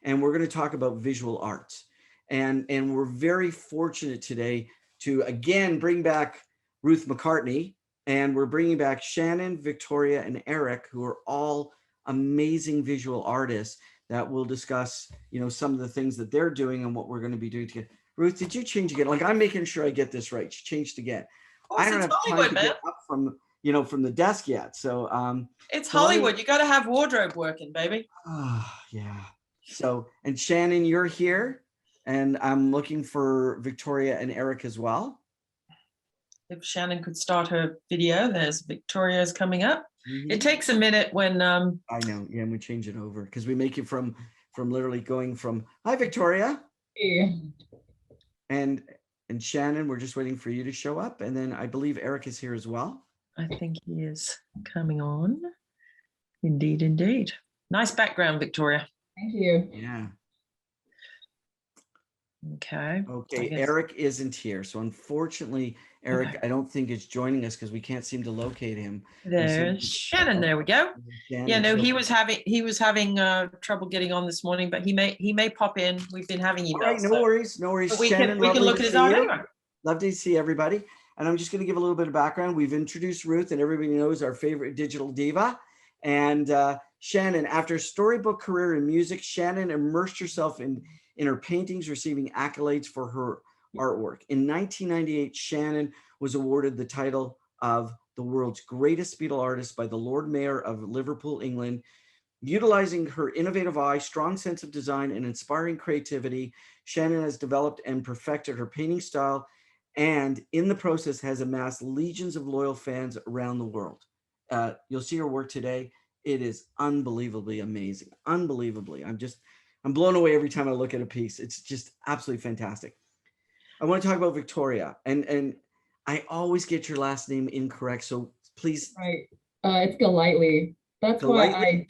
and we're going to talk about visual arts. And we're very fortunate today to again bring back Ruth McCartney, and we're bringing back Shannon, Victoria, and Eric, who are all amazing visual artists that will discuss, some of the things that they're doing and what we're going to be doing together. Ruth, did you change again? Like, I'm making sure I get this right. She changed again. I don't have time to get up from the desk yet. So it's Hollywood. You got to have wardrobe working, baby. Yeah. So, and Shannon, you're here, and I'm looking for Victoria and Eric as well. If Shannon could start her video, there's Victoria's coming up. It takes a minute when I know. Yeah, and we change it over because we make it from literally going from hi Victoria. Yeah. And Shannon, we're just waiting for you to show up, and then I believe Eric is here as well. I think he is coming on. Indeed, indeed. Nice background, Victoria. Thank you. Yeah. Okay. Okay, Eric isn't here. So unfortunately, Eric, I don't think is joining us because we can't seem to locate him. There's Shannon. There we go. Shannon, yeah, no, he was having trouble getting on this morning, but he may pop in. We've been having emails. All right, no worries. We Shannon, can look at his art anyway. Lovely to see everybody. And I'm just going to give a little bit of background. We've introduced Ruth, and everybody knows our favorite digital diva. And Shannon, after a storybook career in music, Shannon immersed herself in her paintings, receiving accolades for her artwork. In 1998, Shannon was awarded the title of the world's greatest Beatle artist by the Lord Mayor of Liverpool, England. Utilizing her innovative eye, strong sense of design, and inspiring creativity, Shannon has developed and perfected her painting style, and in the process has amassed legions of loyal fans around the world. You'll see her work today. It is unbelievably amazing. Unbelievably. I'm blown away every time I look at a piece. It's just absolutely fantastic. I want to talk about Victoria, and I always get your last name incorrect, so please. Right. It's Glaittli. That's Glaittli?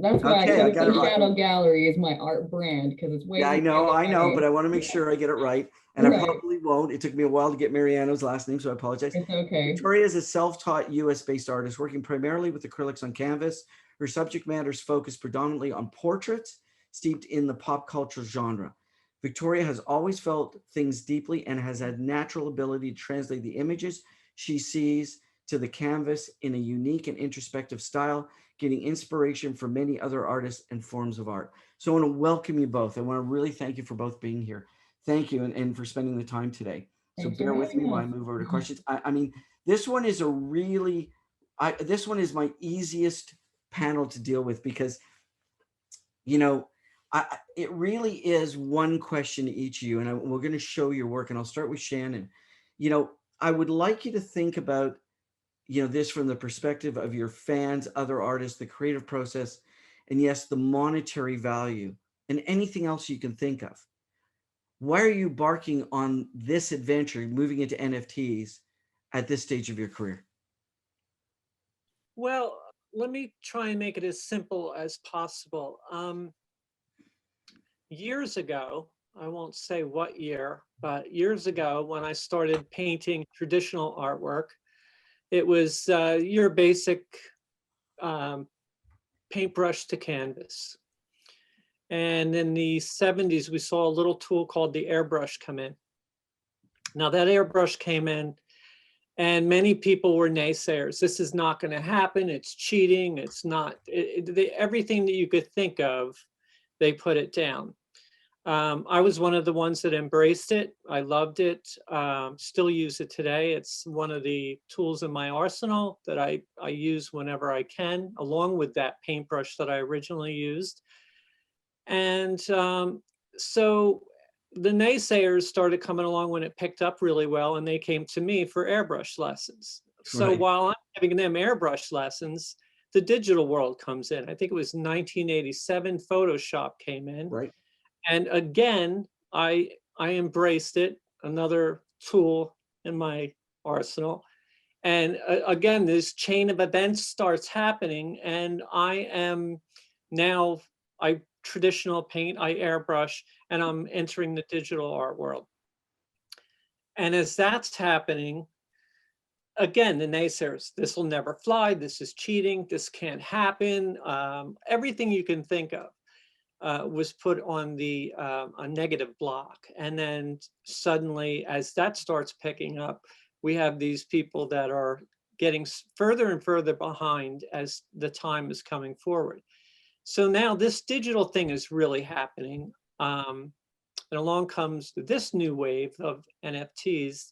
That's why Okay, I got it right. Shadow Gallery is my art brand because it's way. Yeah, I know, but I want to make sure I get it right, and I probably won't. It took me a while to get Mariano's last name, so I apologize. It's okay. Victoria is a self-taught US-based artist working primarily with acrylics on canvas. Her subject matter is focused predominantly on portraits steeped in the pop culture genre. Victoria has always felt things deeply and has had natural ability to translate the images she sees to the canvas in a unique and introspective style, getting inspiration from many other artists and forms of art. So I want to welcome you both. I want to really thank you for both being here. Thank you, and for spending the time today. So bear with me while I move over to questions. I mean, this one is this one is my easiest panel to deal with because, it really is one question to each of you, and we're going to show your work, and I'll start with Shannon. I would like you to think about, this from the perspective of your fans, other artists, the creative process, and yes, the monetary value, and anything else you can think of. Why are you embarking on this adventure, moving into NFTs at this stage of your career? Well, let me try and make it as simple as possible. Years ago, I won't say what year, but years ago when I started painting traditional artwork, it was your basic paintbrush to canvas. And in the 70s, we saw a little tool called the airbrush come in. Now that airbrush came in, and many people were naysayers. This is not going to happen. It's cheating. It's not. Everything that you could think of, they put it down. I was one of the ones that embraced it. I loved it. Still use it today. It's one of the tools in my arsenal that I use whenever I can, along with that paintbrush that I originally used. And so the naysayers started coming along when it picked up really well, and they came to me for airbrush lessons. So while I'm giving them airbrush lessons, the digital world comes in. I think it was 1987, Photoshop came in. Right. And again, I embraced it, another tool in my arsenal. And again, this chain of events starts happening, and I am now, I traditional paint, I airbrush, and I'm entering the digital art world. And as that's happening, again, the naysayers, this will never fly, this is cheating, this can't happen, everything you can think of. was put on the a negative block. And then suddenly, as that starts picking up, we have these people that are getting further and further behind as the time is coming forward. So now this digital thing is really happening. And along comes this new wave of NFTs.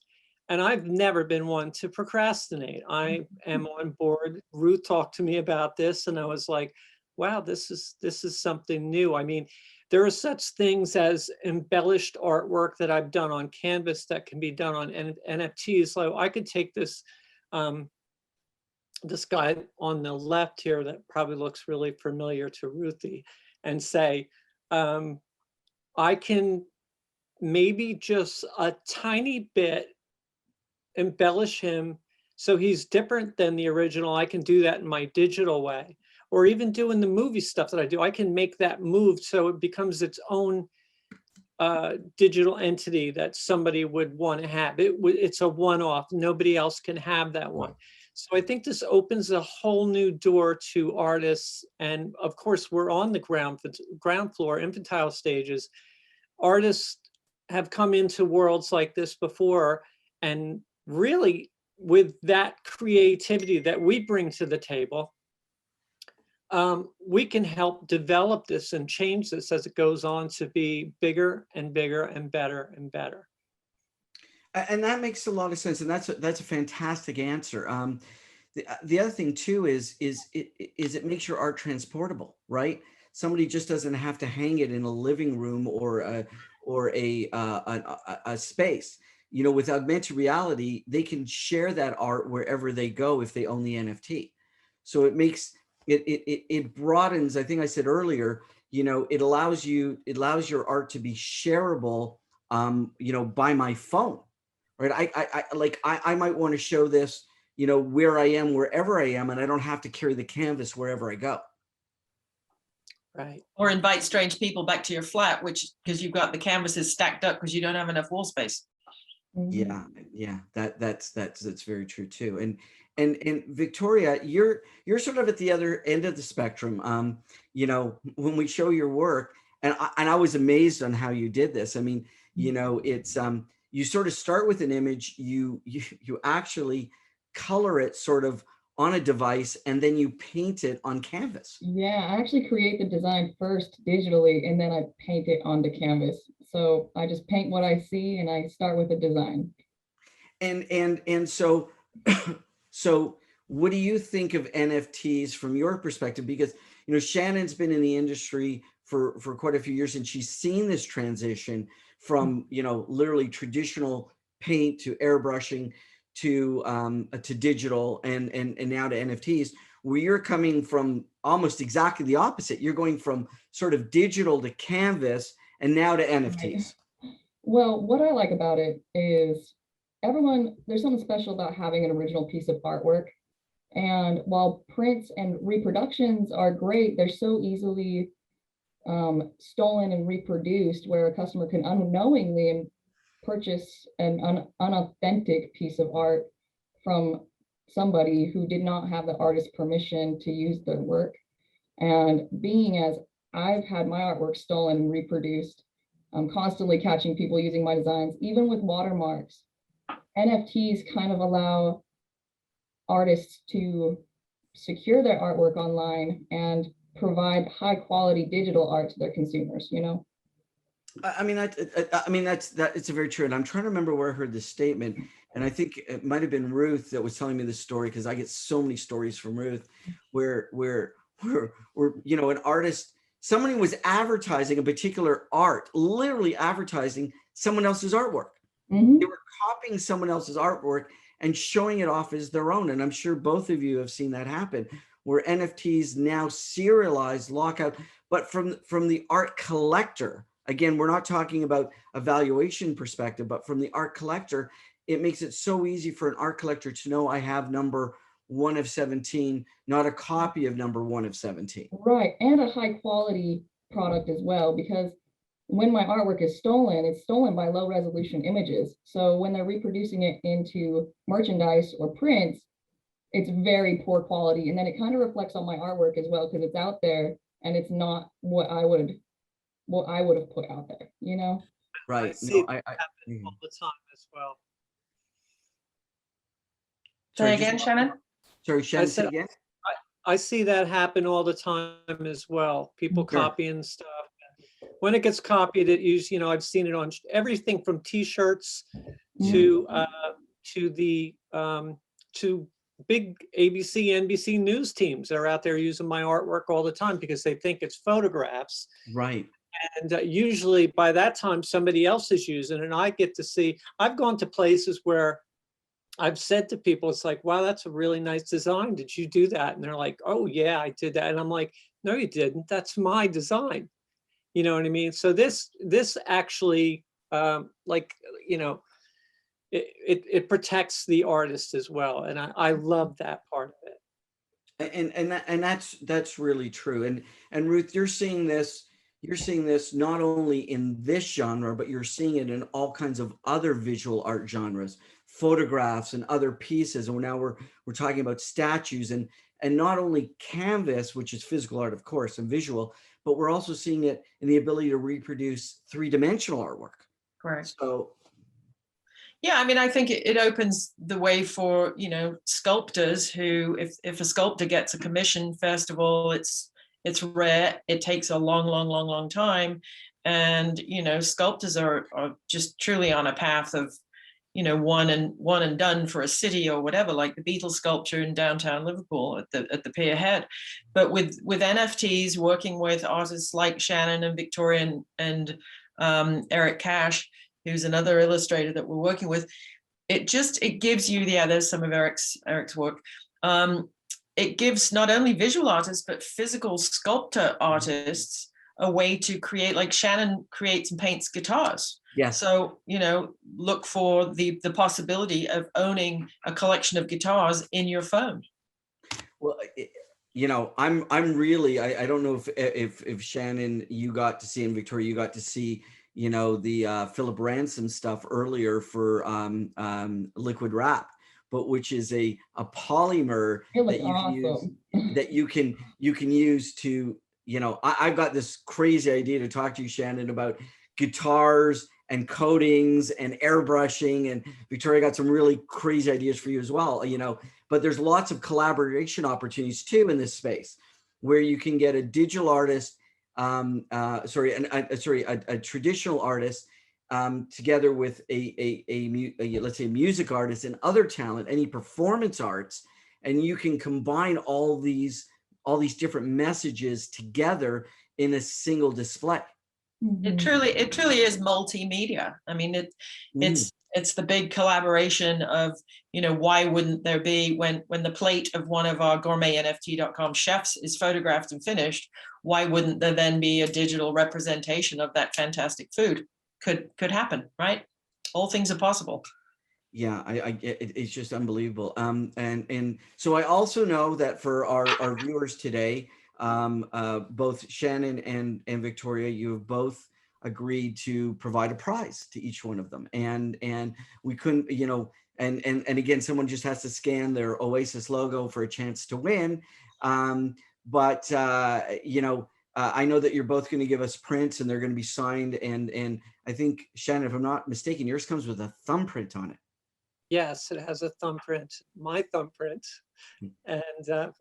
And I've never been one to procrastinate. I am on board. Ruth talked to me about this, and I was like, wow, this is something new. I mean, there are such things as embellished artwork that I've done on canvas that can be done on NFTs. So I could take this, this guy on the left here that probably looks really familiar to Ruthie, and say, I can maybe just a tiny bit embellish him so he's different than the original. I can do that in my digital way, or even doing the movie stuff that I do. I can make that move so it becomes its own digital entity that somebody would want to have. It's a one-off. Nobody else can have that one. So I think this opens a whole new door to artists. And of course, we're on the ground floor, infantile stages. Artists have come into worlds like this before, and really with that creativity that we bring to the table, we can help develop this and change this as it goes on to be bigger and bigger and better and better. And that makes a lot of sense, and that's a fantastic answer. The other thing too is it makes your art transportable, right? Somebody just doesn't have to hang it in a living room or a space. You know, with augmented reality, they can share that art wherever they go if they own the NFT. So it makes it broadens. I think I said earlier, you know, it allows your art to be shareable, you know, by my phone, right? I might want to show this, you know, where I am, wherever I am, and I don't have to carry the canvas wherever I go. Right. Or invite strange people back to your flat, because you've got the canvases stacked up because you don't have enough wall space. Yeah, that's very true too. And Victoria, you're sort of at the other end of the spectrum. You know, when we show your work, and I was amazed on how you did this. I mean, you know, it's you sort of start with an image, you actually color it sort of on a device, and then you paint it on canvas. Yeah, I actually create the design first digitally, and then I paint it onto canvas. So I just paint what I see, and I start with a design. And so so what do you think of NFTs from your perspective? Because, you know, Shannon's been in the industry for quite a few years, and she's seen this transition from, you know, literally traditional paint to airbrushing to digital and now to NFTs, where you're coming from almost exactly the opposite. You're going from sort of digital to canvas and now to NFTs. Well, what I like about it is there's something special about having an original piece of artwork. And while prints and reproductions are great, they're so easily stolen and reproduced, where a customer can unknowingly purchase an unauthentic piece of art from somebody who did not have the artist's permission to use their work. And being as I've had my artwork stolen and reproduced, I'm constantly catching people using my designs, even with watermarks. NFTs kind of allow artists to secure their artwork online and provide high quality digital art to their consumers, you know? I mean, it's a very true. And I'm trying to remember where I heard this statement. And I think it might have been Ruth that was telling me this story, because I get so many stories from Ruth where you know, an artist, somebody was advertising a particular art, literally advertising someone else's artwork. Mm-hmm. They were copying someone else's artwork and showing it off as their own. And I'm sure both of you have seen that happen, where NFTs now serialize, lockout, but from the art collector. Again, we're not talking about a valuation perspective, but from the art collector, it makes it so easy for an art collector to know I have number 1 of 17, not a copy of number 1 of 17. Right, and a high quality product as well, because when my artwork is stolen, it's stolen by low resolution images. So when they're reproducing it into merchandise or prints, it's very poor quality. And then it kind of reflects on my artwork as well, because it's out there and it's not what I would what I would have put out there, you know? Right. see No, I happen all the time as well. Say just- again, Shannon? Sorry, Shannon, say said- again. I see that happen all the time as well. People Sure. copying stuff. When it gets copied, I've seen it on everything from T-shirts to to big ABC, NBC news teams that are out there using my artwork all the time because they think it's photographs. Right. And usually by that time, somebody else is using it, and I get to see. I've gone to places where I've said to people, it's like, wow, that's a really nice design. Did you do that? And they're like, oh yeah, I did that. And I'm like, no, you didn't. That's my design. You know what I mean? So this actually, it protects the artist as well. And I love that part of it. And that's really true. And Ruth, you're seeing this not only in this genre, but you're seeing it in all kinds of other visual art genres, photographs and other pieces. And now we're talking about statues and not only canvas, which is physical art, of course, and visual, but we're also seeing it in the ability to reproduce three-dimensional artwork. Correct. So yeah, I mean, I think it opens the way for, sculptors who, if a sculptor gets a commission, first of all, it's rare. It takes a long time. And, sculptors are just truly on a path of, one and done for a city or whatever, like the Beatles sculpture in downtown Liverpool at the Pier Head. But with NFTs, working with artists like Shannon and Victoria and Eric Cash, who's another illustrator that we're working with, it gives you, there's some of Eric's work. It gives not only visual artists, but physical sculptor artists a way to create, like Shannon creates and paints guitars. yes. So, look for the possibility of owning a collection of guitars in your phone. Well, I'm really, I don't know if Shannon, you got to see, and Victoria, you got to see, the Philip Ransom stuff earlier for liquid wrap, but which is a polymer that you can use, that you can use to, I've got this crazy idea to talk to you, Shannon, about guitars and coatings and airbrushing, and Victoria got some really crazy ideas for you as well, but there's lots of collaboration opportunities too in this space where you can get a digital artist, a traditional artist together with let's say a music artist and other talent, any performance arts, and you can combine all these different messages together in a single display. It truly is multimedia. I mean, it's the big collaboration of, why wouldn't there be, when the plate of one of our gourmetnft.com chefs is photographed and finished, why wouldn't there then be a digital representation of that fantastic food? Could happen, right? All things are possible. Yeah, it's just unbelievable. And so I also know that for our viewers today, both Shannon and Victoria, you have both agreed to provide a prize to each one of them. And we couldn't, and again, someone just has to scan their Oasis logo for a chance to win. I know that you're both going to give us prints and they're going to be signed. And I think, Shannon, if I'm not mistaken, yours comes with a thumbprint on it. Yes, it has a thumbprint, my thumbprint. And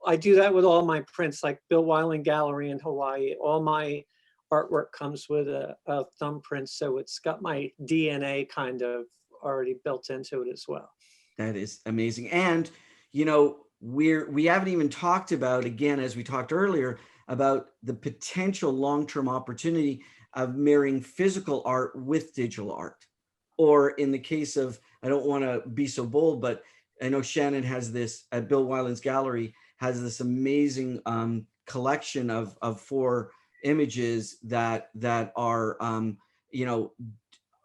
I do that with all my prints, like Bill Weiland Gallery in Hawaii. All my artwork comes with a thumbprint, so it's got my DNA kind of already built into it as well. That is amazing. And, we haven't even talked about, again, as we talked earlier, about the potential long-term opportunity of marrying physical art with digital art. Or in the case of, I don't want to be so bold, but I know Shannon has this at Bill Weiland's gallery, has this amazing collection of 4 images that are,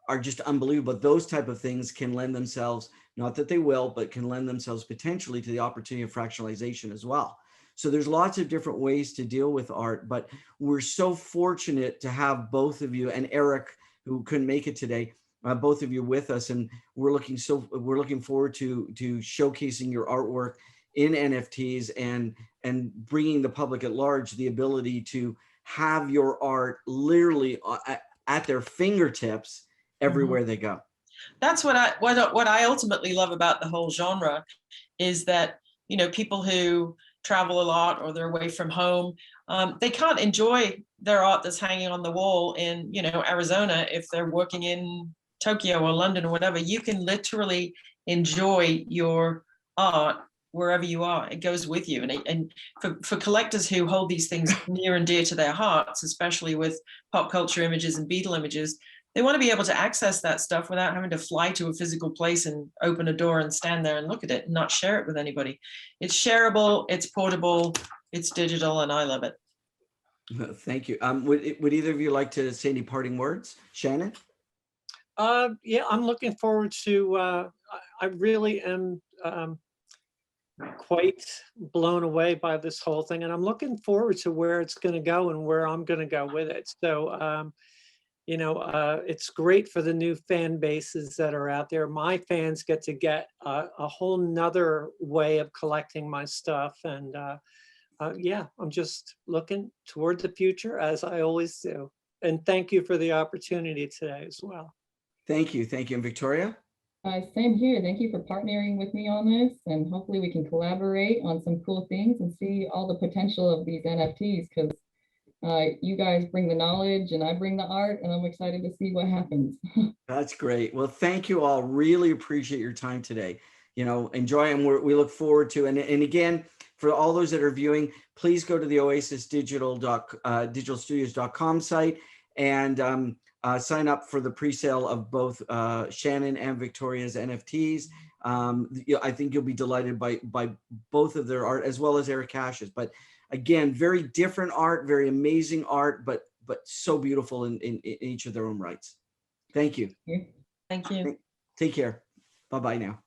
are just unbelievable. Those type of things can lend themselves, not that they will, but can lend themselves potentially to the opportunity of fractionalization as well. So there's lots of different ways to deal with art, but we're so fortunate to have both of you, and Eric, who couldn't make it today, both of you with us, and we're looking forward to showcasing your artwork in NFTs and bringing the public at large the ability to have your art literally at their fingertips everywhere they go. That's what I ultimately love about the whole genre, is that, you know, people who travel a lot or they're away from home, they can't enjoy their art that's hanging on the wall in, you know, Arizona if they're working in Tokyo or London or whatever. You can literally enjoy your art wherever you are. It goes with you. And for collectors who hold these things near and dear to their hearts, especially with pop culture images and Beatle images, they want to be able to access that stuff without having to fly to a physical place and open a door and stand there and look at it and not share it with anybody. It's shareable, it's portable, it's digital, and I love it. Thank you. Would either of you like to say any parting words? Shannon? Yeah, I'm looking forward to, I really am quite blown away by this whole thing, and I'm looking forward to where it's going to go and where I'm going to go with it. So, you know, it's great for the new fan bases that are out there. My fans get to get a whole nother way of collecting my stuff. And yeah, I'm just looking toward the future, as I always do. And thank you for the opportunity today as well. Thank you. Thank you. And Victoria? Same here. Thank you for partnering with me on this, and hopefully we can collaborate on some cool things and see all the potential of these NFTs, because you guys bring the knowledge and I bring the art, and I'm excited to see what happens. That's great. Well, thank you all. Really appreciate your time today. You know, enjoy, and we look forward to, and again, for all those that are viewing, please go to the Oasis digitalstudios.com site and sign up for the pre-sale of both Shannon and Victoria's NFTs. I think you'll be delighted by both of their art, as well as Eric Cash's. But again, very different art, very amazing art, but so beautiful in each of their own rights. Thank you. Thank you. Take care. Bye-bye now.